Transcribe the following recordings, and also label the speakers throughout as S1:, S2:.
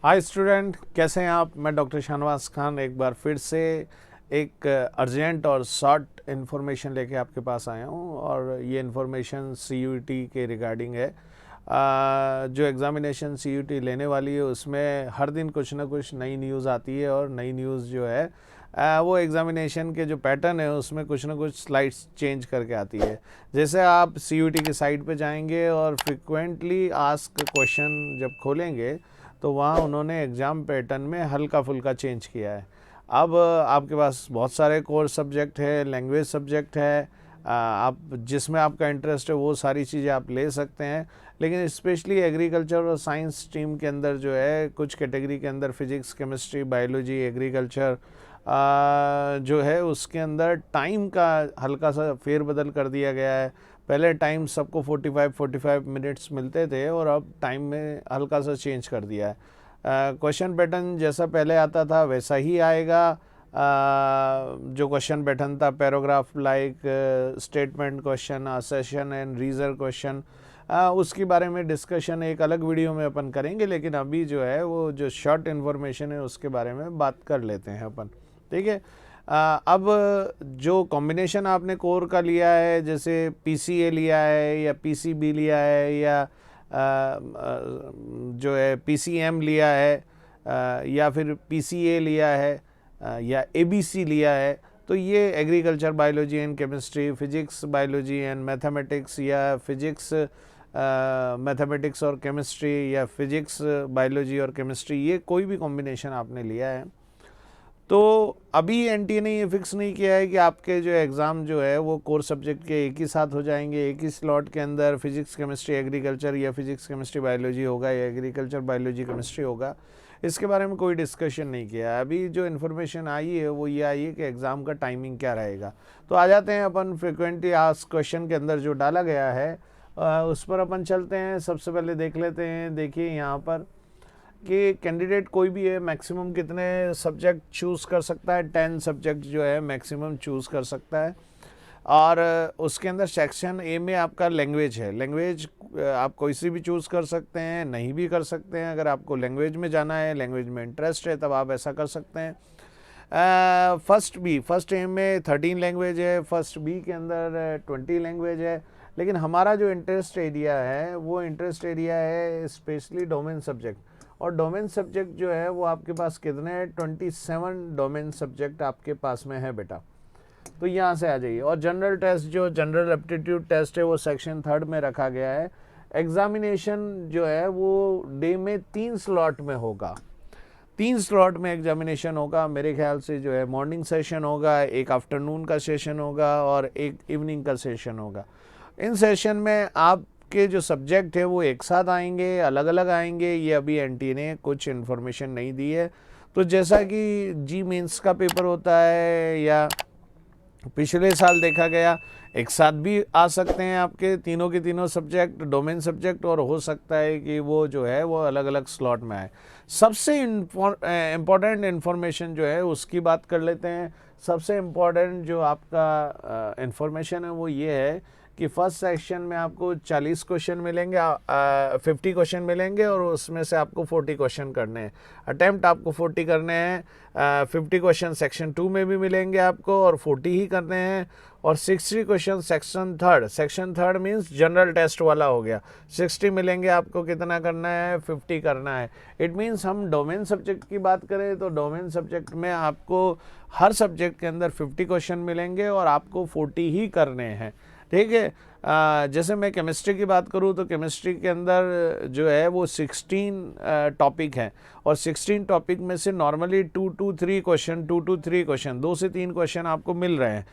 S1: Hi student, कैसे हैं आप। मैं डॉक्टर शाहनवाज खान एक बार फिर से एक अर्जेंट और शॉर्ट इन्फॉर्मेशन लेके आपके पास आया हूँ और ये इन्फॉर्मेशन सीयूईटी के रिगार्डिंग है। जो एग्ज़ामिनेशन सीयूईटी लेने वाली है उसमें हर दिन कुछ ना कुछ नई न्यूज़ आती है और नई न्यूज़ जो है वो एग्ज़ामिनेशन के जो पैटर्न है उसमें कुछ ना कुछ स्लाइड्स चेंज करके आती है। जैसे आप सीयूईटी की साइट पे जाएंगे और फ्रिक्वेंटली आस्क क्वेश्चन जब खोलेंगे तो वहाँ उन्होंने एग्ज़ाम पैटर्न में हल्का फुल्का चेंज किया है। अब आपके पास बहुत सारे कोर सब्जेक्ट है, लैंग्वेज सब्जेक्ट है, आप जिसमें आपका इंटरेस्ट है वो सारी चीज़ें आप ले सकते हैं। लेकिन स्पेशली एग्रीकल्चर और साइंस स्ट्रीम के अंदर जो है कुछ कैटेगरी के अंदर फिजिक्स, केमिस्ट्री, बायोलॉजी, एग्रीकल्चर जो है उसके अंदर टाइम का हल्का सा फेरबदल कर दिया गया है। पहले टाइम सबको 45 मिनट्स मिलते थे और अब टाइम में हल्का सा चेंज कर दिया है। क्वेश्चन पैटर्न जैसा पहले आता था वैसा ही आएगा। जो क्वेश्चन पैटर्न था paragraph like statement question, assertion and reason question, उसके बारे में डिस्कशन एक अलग वीडियो में अपन करेंगे। लेकिन अभी जो है वो जो शॉर्ट इन्फॉर्मेशन है उसके बारे में बात कर लेते हैं अपन। ठीक है। अब जो कॉम्बिनेशन आपने कोर का लिया है, जैसे पीसीए लिया है या पीसीबी लिया है या जो है पीसीएम लिया है या फिर पीसीए लिया है या एबीसी लिया है, तो ये agriculture, biology and chemistry, physics, biology and mathematics या फिजिक्स, मैथमेटिक्स और केमिस्ट्री या फिजिक्स, बायोलॉजी और केमिस्ट्री, ये कोई भी कॉम्बिनेशन आपने लिया है तो अभी एनटीए ने ये फिक्स नहीं किया है कि आपके जो एग्ज़ाम जो है वो कोर सब्जेक्ट के एक ही साथ हो जाएंगे, एक ही स्लॉट के अंदर फिजिक्स, केमिस्ट्री, एग्रीकल्चर या फिजिक्स, केमिस्ट्री, बायोलॉजी होगा या एग्रीकल्चर, बायोलॉजी, केमिस्ट्री होगा। इसके बारे में कोई डिस्कशन नहीं किया है। अभी जो इन्फॉर्मेशन आई है वो ये आई है कि एग्ज़ाम का टाइमिंग क्या रहेगा। तो आ जाते हैं अपन फ्रिक्वेंटली आस्क्ड क्वेश्चन के अंदर जो डाला गया है उस पर अपन चलते हैं। सबसे पहले देख लेते हैं। देखिए यहाँ पर कि कैंडिडेट कोई भी है मैक्सिमम कितने सब्जेक्ट चूज़ कर सकता है। 10 सब्जेक्ट जो है मैक्सिमम चूज़ कर सकता है। और उसके अंदर सेक्शन ए में आपका लैंग्वेज है। लैंग्वेज आप कोई सी भी चूज़ कर सकते हैं, नहीं भी कर सकते हैं। अगर आपको लैंग्वेज में जाना है, लैंग्वेज में इंटरेस्ट है, तब आप ऐसा कर सकते हैं। फर्स्ट ए में 13 लैंग्वेज है, फर्स्ट बी के अंदर 20 लैंग्वेज है। लेकिन हमारा जो इंटरेस्ट एरिया है वो इंटरेस्ट एरिया है स्पेशली डोमेन सब्जेक्ट। और डोमेन सब्जेक्ट जो है वो आपके पास कितने हैं? 27 डोमेन सब्जेक्ट आपके पास में है बेटा। तो यहाँ से आ जाइए। और जनरल टेस्ट, जो जनरल एप्टीट्यूड टेस्ट है वो सेक्शन 3 में रखा गया है। एग्जामिनेशन जो है वो डे में 3 स्लॉट में होगा। 3 स्लॉट में एग्जामिनेशन होगा। मेरे ख्याल से जो है मॉर्निंग सेशन होगा, एक आफ्टरनून का सेशन होगा और एक इवनिंग का सेशन होगा। इन सेशन में आपके जो सब्जेक्ट है वो एक साथ आएंगे, अलग अलग आएंगे, ये अभी एनटीए ने कुछ इन्फॉर्मेशन नहीं दी है। तो जैसा कि जी मेंस का पेपर होता है या पिछले साल देखा गया, एक साथ भी आ सकते हैं आपके तीनों के तीनों सब्जेक्ट, डोमेन सब्जेक्ट, और हो सकता है कि वो जो है वो अलग अलग स्लॉट में आए। सबसे इम्पॉर्टेंट इन्फॉर्मेशन जो है उसकी बात कर लेते हैं। सबसे इम्पॉर्टेंट जो आपका इन्फॉर्मेशन है वो ये है कि फर्स्ट सेक्शन में आपको 40 क्वेश्चन मिलेंगे, 50 क्वेश्चन मिलेंगे और उसमें से आपको 40 क्वेश्चन करने हैं। अटैम्प्ट आपको 40 करने हैं। 50 क्वेश्चन सेक्शन 2 में भी मिलेंगे आपको और 40 ही करने हैं। और 60 question section third means general test वाला हो गया। 60 मिलेंगे आपको, कितना करना है? 50 करना है। इट मीन्स हम डोमेन सब्जेक्ट की बात करें तो डोमेन सब्जेक्ट में आपको हर सब्जेक्ट के अंदर 50 क्वेश्चन मिलेंगे और आपको 40 ही करने हैं। ठीक है। जैसे मैं केमिस्ट्री की बात करूँ तो केमिस्ट्री के अंदर जो है वो 16 टॉपिक हैं और 16 टॉपिक में से नॉर्मली 2 to 3 क्वेश्चन 2 से 3 क्वेश्चन आपको मिल रहे हैं।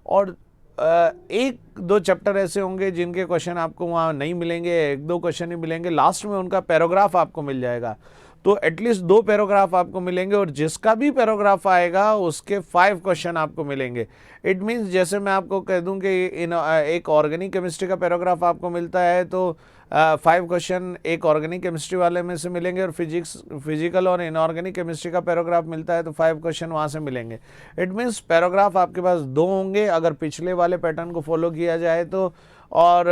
S1: और एक दो चैप्टर ऐसे होंगे जिनके क्वेश्चन आपको वहाँ नहीं मिलेंगे, एक दो क्वेश्चन ही मिलेंगे। लास्ट में उनका पैराग्राफ आपको मिल जाएगा, तो एटलीस्ट 2 पैराग्राफ आपको मिलेंगे और जिसका भी पैराग्राफ आएगा उसके 5 क्वेश्चन आपको मिलेंगे। इट मीन्स जैसे मैं आपको कह दूं कि एक ऑर्गेनिक केमिस्ट्री का पैराग्राफ आपको मिलता है तो 5 क्वेश्चन एक ऑर्गेनिक केमिस्ट्री वाले में से मिलेंगे, और फिजिकल और इनऑर्गेनिक केमिस्ट्री का पैराग्राफ मिलता है तो 5 क्वेश्चन वहाँ से मिलेंगे। इट मीन्स पैराग्राफ आपके पास 2 होंगे अगर पिछले वाले पैटर्न को फॉलो किया जाए तो। और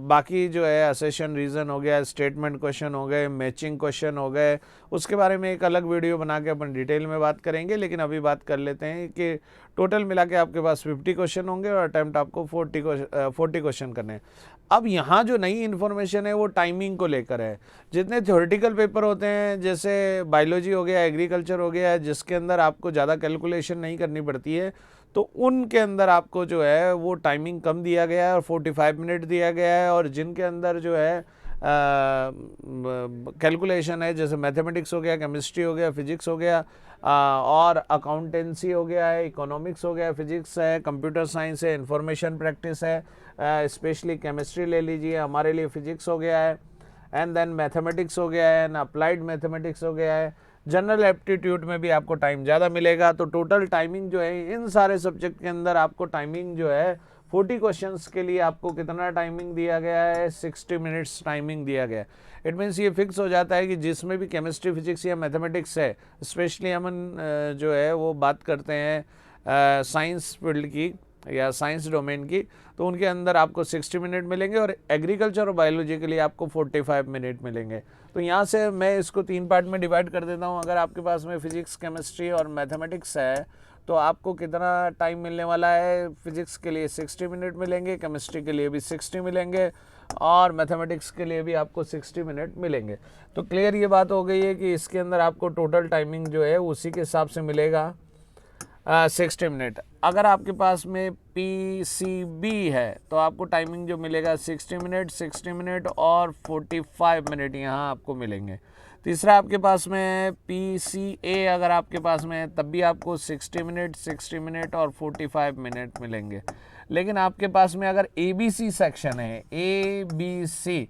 S1: बाकी जो है असेशन रीज़न हो गया, स्टेटमेंट क्वेश्चन हो गए, मैचिंग क्वेश्चन हो गए, उसके बारे में एक अलग वीडियो बना के अपन डिटेल में बात करेंगे। लेकिन अभी बात कर लेते हैं कि टोटल मिला के आपके पास 50 क्वेश्चन होंगे और अटैम्प्ट आपको 40 क्वेश्चन करने हैं। अब यहाँ जो नई इन्फॉर्मेशन है वो टाइमिंग को लेकर है। जितने थ्योरेटिकल पेपर होते हैं जैसे बायोलॉजी हो गया, एग्रीकल्चर हो गया, जिसके अंदर आपको ज़्यादा कैलकुलेशन नहीं करनी पड़ती है, तो उनके अंदर आपको जो है वो टाइमिंग कम दिया गया है और 45 मिनट दिया गया है। और जिनके अंदर जो है कैलकुलेशन है, जैसे मैथमेटिक्स हो गया, केमिस्ट्री हो गया, फिजिक्स हो गया, और अकाउंटेंसी हो गया है, इकोनॉमिक्स हो गया, फिजिक्स है, कंप्यूटर साइंस है, इंफॉर्मेशन प्रैक्टिस है, स्पेशली केमिस्ट्री ले लीजिए, हमारे लिए फिजिक्स हो गया है, एंड देन मैथमेटिक्स हो गया है, एंड अप्लाइड मैथमेटिक्स हो गया है। जनरल एप्टीट्यूड में भी आपको टाइम ज़्यादा मिलेगा। तो टोटल टाइमिंग जो है इन सारे सब्जेक्ट के अंदर आपको टाइमिंग जो है 40 क्वेश्चंस के लिए आपको कितना टाइमिंग दिया गया है, 60 मिनट्स टाइमिंग दिया गया है। इट मीन्स ये फिक्स हो जाता है कि जिसमें भी केमिस्ट्री, फिजिक्स या मैथमेटिक्स है, स्पेशली हम जो है वो बात करते हैं साइंस फील्ड की या साइंस डोमेन की, तो उनके अंदर आपको 60 मिनट मिलेंगे और एग्रीकल्चर और बायोलॉजी के लिए आपको 45 मिनट मिलेंगे। तो यहाँ से मैं इसको 3 पार्ट में डिवाइड कर देता हूँ। अगर आपके पास में फिजिक्स, केमिस्ट्री और मैथमेटिक्स है तो आपको कितना टाइम मिलने वाला है, फिजिक्स के लिए 60 मिनट मिलेंगे, केमिस्ट्री के लिए भी 60 मिलेंगे और मैथमेटिक्स के लिए भी आपको 60 मिनट मिलेंगे। तो क्लियर ये बात हो गई है कि इसके अंदर आपको टोटल टाइमिंग जो है उसी के हिसाब से मिलेगा 60 मिनट। अगर आपके पास में PCB है तो आपको टाइमिंग जो मिलेगा 60 मिनट और 45 मिनट यहाँ आपको मिलेंगे। तीसरा आपके पास में PCA अगर आपके पास में है तब भी आपको 60 मिनट और 45 मिनट मिलेंगे। लेकिन आपके पास में अगर ABC सेक्शन है, ABC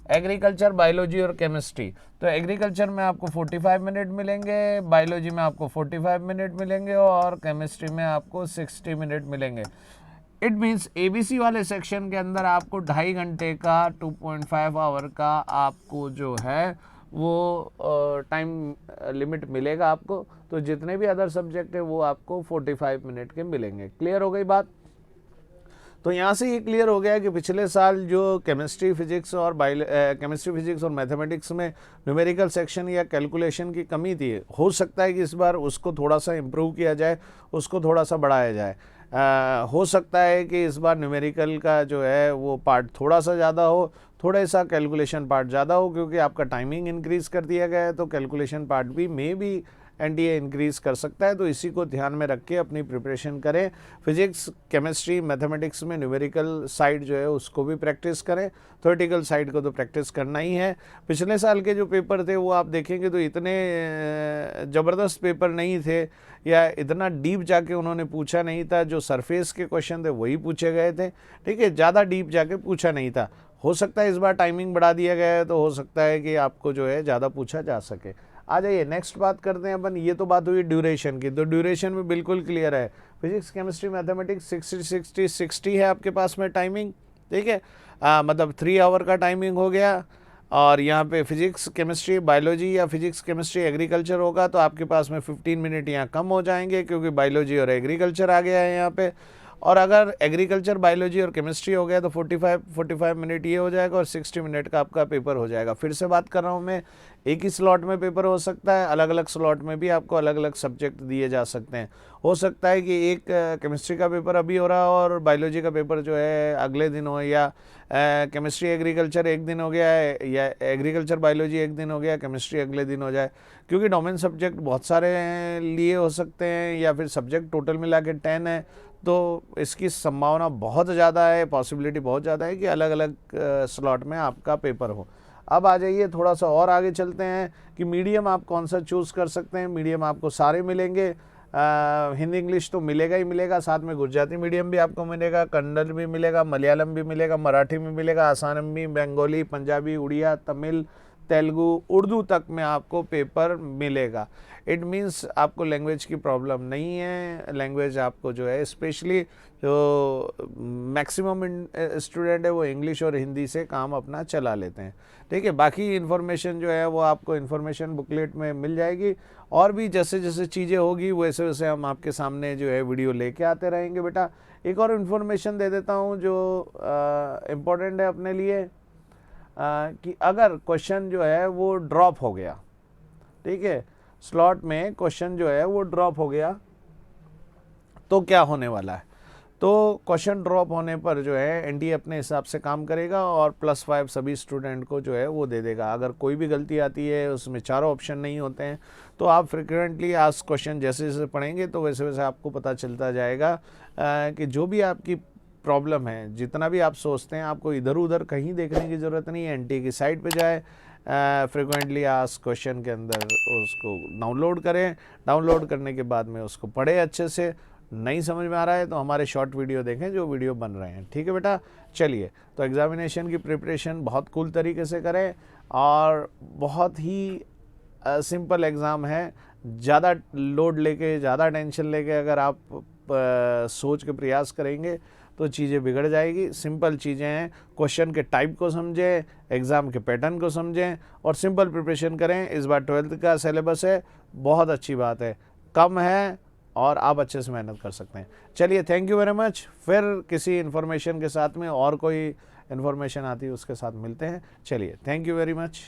S1: एग्रीकल्चर, बायोलॉजी और केमिस्ट्री, तो एग्रीकल्चर में आपको 45 मिनट मिलेंगे, बायोलॉजी में आपको 45 मिनट मिलेंगे और केमिस्ट्री में आपको 60 मिनट मिलेंगे। इट मीन्स ABC वाले सेक्शन के अंदर आपको 2.5 घंटे का 2.5 आवर का आपको जो है वो टाइम लिमिट मिलेगा आपको। तो जितने भी अदर सब्जेक्ट है वो आपको 45 मिनट के मिलेंगे। क्लियर हो गई बात? तो यहाँ से ये क्लियर हो गया कि पिछले साल जो केमिस्ट्री, फिजिक्स और मैथमेटिक्स में न्यूमेरिकल सेक्शन या कैलकुलेशन की कमी थी, हो सकता है कि इस बार उसको थोड़ा सा इम्प्रूव किया जाए, उसको थोड़ा सा बढ़ाया जाए। हो सकता है कि इस बार न्यूमेरिकल का जो है वो पार्ट थोड़ा सा ज़्यादा हो, थोड़ा सा कैलकुलेशन पार्ट ज़्यादा हो, क्योंकि आपका टाइमिंग इंक्रीज़ कर दिया गया है तो कैलकुलेशन पार्ट भी मे बी NTA इंक्रीज़ कर सकता है। तो इसी को ध्यान में रख के अपनी प्रिपरेशन करें। फिजिक्स, केमिस्ट्री, मैथमेटिक्स में न्यूमेरिकल साइड जो है उसको भी प्रैक्टिस करें, थ्योरेटिकल साइड को तो प्रैक्टिस करना ही है। पिछले साल के जो पेपर थे वो आप देखेंगे तो इतने ज़बरदस्त पेपर नहीं थे या इतना डीप जाके उन्होंने पूछा नहीं था। जो सरफेस के क्वेश्चन थे वही पूछे गए थे, ठीक है, ज़्यादा डीप जाके पूछा नहीं था। हो सकता है इस बार टाइमिंग बढ़ा दिया गया है तो हो सकता है कि आपको जो है ज़्यादा पूछा जा सके। आ जाइए नेक्स्ट बात करते हैं अपन। ये तो बात हुई ड्यूरेशन की, तो ड्यूरेशन में बिल्कुल क्लियर है। फिजिक्स, केमिस्ट्री, मैथमेटिक्स 60 है आपके पास में टाइमिंग, ठीक है, मतलब 3 आवर का टाइमिंग हो गया। और यहाँ पे फिजिक्स, केमिस्ट्री, बायोलॉजी या फिजिक्स, केमिस्ट्री, एग्रीकल्चर होगा तो आपके पास में 15 मिनट यहाँ कम हो जाएंगे क्योंकि बायोलॉजी और एग्रीकल्चर आ गया है यहाँ पे। और अगर एग्रीकल्चर, बायोलॉजी और केमिस्ट्री हो गया तो 45 मिनट ये हो जाएगा और 60 मिनट का आपका पेपर हो जाएगा। फिर से बात कर रहा हूँ मैं, एक ही स्लॉट में पेपर हो सकता है, अलग अलग स्लॉट में भी आपको अलग अलग सब्जेक्ट दिए जा सकते हैं। हो सकता है कि एक केमिस्ट्री का पेपर अभी हो रहा हो और बायोलॉजी का पेपर जो है अगले दिन हो, या केमिस्ट्री एग्रीकल्चर एक दिन हो गया है या एग्रीकल्चर बायोलॉजी एक दिन हो गया, केमिस्ट्री अगले दिन हो जाए, क्योंकि डोमेन सब्जेक्ट बहुत सारे लिए हो सकते हैं या फिर सब्जेक्ट टोटल मिला के 10 है। तो इसकी संभावना बहुत ज़्यादा है, पॉसिबिलिटी बहुत ज़्यादा है कि अलग अलग स्लॉट में आपका पेपर हो। अब आ जाइए थोड़ा सा और आगे चलते हैं कि मीडियम आप कौन सा चूज़ कर सकते हैं। मीडियम आपको सारे मिलेंगे, हिंदी इंग्लिश तो मिलेगा ही मिलेगा, साथ में गुजराती मीडियम भी आपको मिलेगा, कन्नड़ भी मिलेगा, मलयालम भी मिलेगा, मराठी भी मिलेगा, आसामी, बंगाली, पंजाबी, उड़िया, तमिल, तेलुगु, उर्दू तक में आपको पेपर मिलेगा। इट मीन्स आपको लैंग्वेज की प्रॉब्लम नहीं है। लैंग्वेज आपको जो है, स्पेशली जो मैक्सिमम स्टूडेंट है वो इंग्लिश और हिंदी से काम अपना चला लेते हैं, ठीक है। बाकी इन्फॉर्मेशन जो है वो आपको इन्फॉर्मेशन बुकलेट में मिल जाएगी, और भी जैसे जैसे चीज़ें होगी वैसे वैसे हम आपके सामने जो है वीडियो लेके आते रहेंगे। बेटा एक और इन्फॉर्मेशन दे देता हूँ जो इम्पोर्टेंट है अपने लिए, कि अगर क्वेश्चन जो है वो ड्रॉप हो गया, ठीक है, स्लॉट में क्वेश्चन जो है वो ड्रॉप हो गया, तो क्या होने वाला है। तो क्वेश्चन ड्रॉप होने पर जो है एनटीए अपने हिसाब से काम करेगा और +5 सभी स्टूडेंट को जो है वो दे देगा। अगर कोई भी गलती आती है, उसमें चारों ऑप्शन नहीं होते हैं, तो आप फ्रिक्वेंटली आस्क क्वेश्चन जैसे जैसे पढ़ेंगे तो वैसे वैसे आपको पता चलता जाएगा कि जो भी आपकी प्रॉब्लम है, जितना भी आप सोचते हैं, आपको इधर उधर कहीं देखने की ज़रूरत नहीं है। एनटीए की साइट पे जाए, फ्रिक्वेंटली आस्क क्वेश्चन के अंदर उसको डाउनलोड करें, डाउनलोड करने के बाद में उसको पढ़े अच्छे से। नहीं समझ में आ रहा है तो हमारे शॉर्ट वीडियो देखें जो वीडियो बन रहे हैं, ठीक है बेटा। चलिए, तो एग्जामिनेशन की प्रिपरेशन बहुत कूल तरीके से करें, और बहुत ही सिंपल एग्ज़ाम है। ज़्यादा लोड लेके, ज़्यादा टेंशन लेके अगर आप सोच के प्रयास करेंगे तो चीज़ें बिगड़ जाएगी। सिंपल चीज़ें हैं, क्वेश्चन के टाइप को समझें, एग्ज़ाम के पैटर्न को समझें और सिंपल प्रिपरेशन करें। इस बार 12th का सिलेबस है, बहुत अच्छी बात है, कम है और आप अच्छे से मेहनत कर सकते हैं। चलिए, थैंक यू वेरी मच। फिर किसी इन्फॉर्मेशन के साथ में और कोई इन्फॉर्मेशन आती है उसके साथ मिलते हैं। चलिए, थैंक यू वेरी मच।